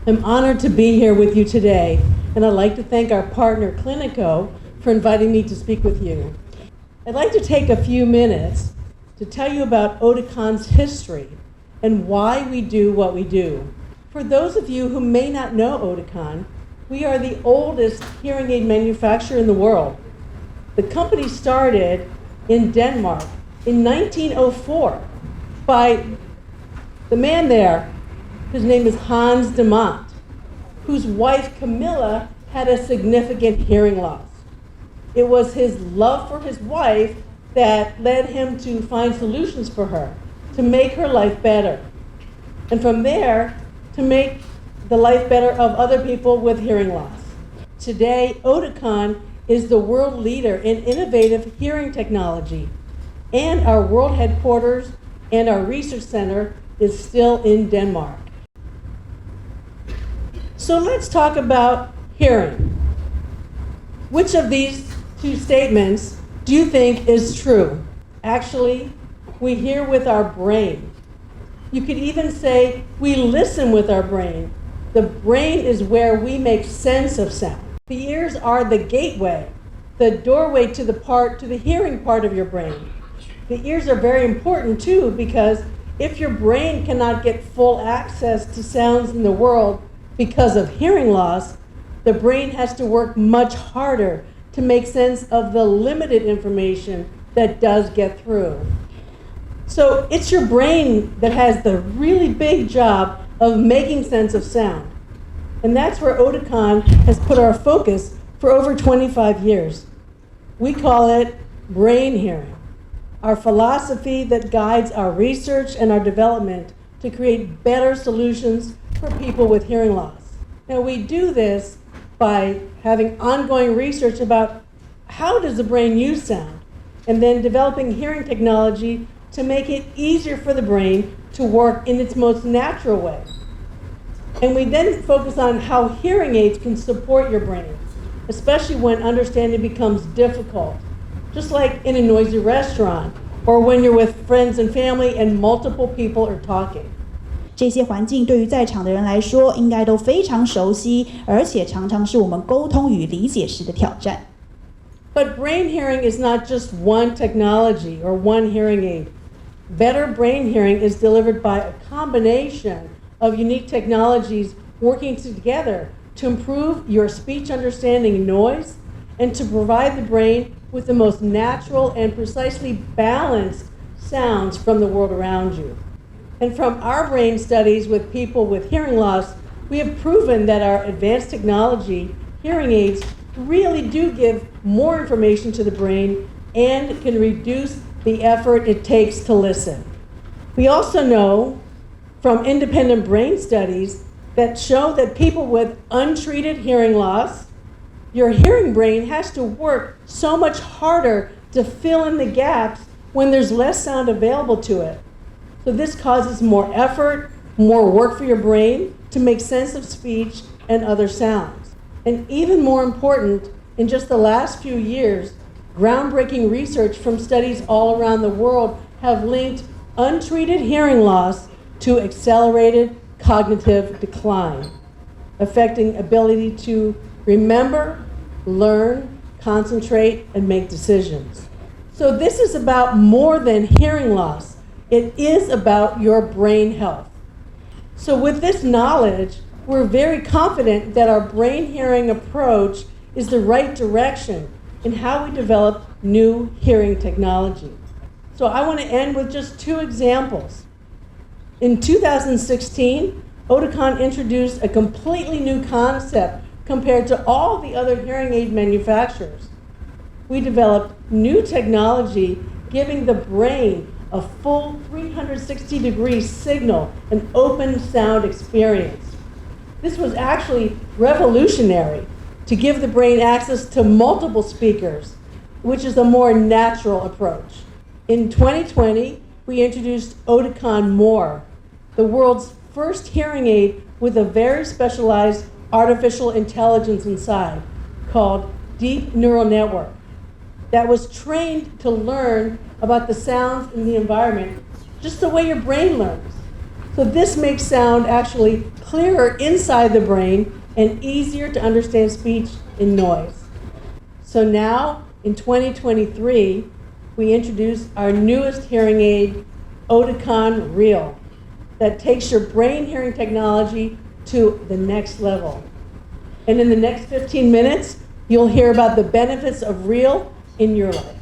I'm honored to be here with you today, and I'd like to thank our partner, Clinico, for inviting me to speak with you. I'd like to take a few minutes to tell you about Oticon's history and why we do what we do. For those of you who may not know Oticon, we are the oldest hearing aid manufacturer in the world. The company started in Denmark in 1904 by the man there. His name is Hans de Mont, whose wife Camilla had a significant hearing loss. It was his love for his wife that led him to find solutions for her, to make her life better. And from there, to make the life better of other people with hearing loss. Today, Oticon is the world leader in innovative hearing technology, and our world headquarters and our research center is still in Denmark. So let's talk about hearing. Which of these two statements do you think is true? Actually, we hear with our brain. You could even say we listen with our brain. The brain is where we make sense of sound. The ears are the gateway, the doorway to the hearing part of your brain. The ears are very important too, because if your brain cannot get full access to sounds in the world because of hearing loss, the brain has to work much harder to make sense of the limited information that does get through. So it's your brain that has the really big job of making sense of sound. And that's where Oticon has put our focus for over 25 years. We call it BrainHearing, our philosophy that guides our research and our development to create better solutions for people with hearing loss. Now, we do this by having ongoing research about how does the brain use sound, and then developing hearing technology to make it easier for the brain to work in its most natural way. And we then focus on how hearing aids can support your brain, especially when understanding becomes difficult, just like in a noisy restaurant or when you're with friends and family and multiple people are talking. 这些环境对于在场的人来说应该都非常熟悉，而且常常是我们沟通与理解时的挑战。But brain hearing is not just one technology or one hearing aid. Better brain hearing is delivered by a combination of unique technologies working together to improve your speech understanding noise and to provide the brain with the most natural and precisely balanced sounds from the world around you. And from our brain studies with people with hearing loss, we have proven that our advanced technology hearing aids really do give more information to the brain and can reduce the effort it takes to listen. We also know from independent brain studies that show that people with untreated hearing loss, your hearing brain has to work so much harder to fill in the gaps when there's less sound available to it. So this causes more effort, more work for your brain to make sense of speech and other sounds. And even more important, in just the last few years, groundbreaking research from studies all around the world have linked untreated hearing loss to accelerated cognitive decline, affecting ability to remember, learn, concentrate, and make decisions. So this is about more than hearing loss. It is about your brain health. So with this knowledge, we're very confident that our brain hearing approach is the right direction in how we develop new hearing technology. So I want to end with just two examples. In 2016, Oticon introduced a completely new concept compared to all the other hearing aid manufacturers. We developed new technology giving the brain a full 360-degree signal and open sound experience. This was actually revolutionary to give the brain access to multiple speakers, which is a more natural approach. In 2020, we introduced Oticon More, the world's first hearing aid with a very specialized artificial intelligence inside called Deep Neural Network that was trained to learn about the sounds in the environment just the way your brain learns. So this makes sound actually clearer inside the brain and easier to understand speech in noise. So now, in 2023, we introduced our newest hearing aid, Oticon Real, that takes your brain hearing technology to the next level. And in the next 15 minutes, you'll hear about the benefits of Real in your life.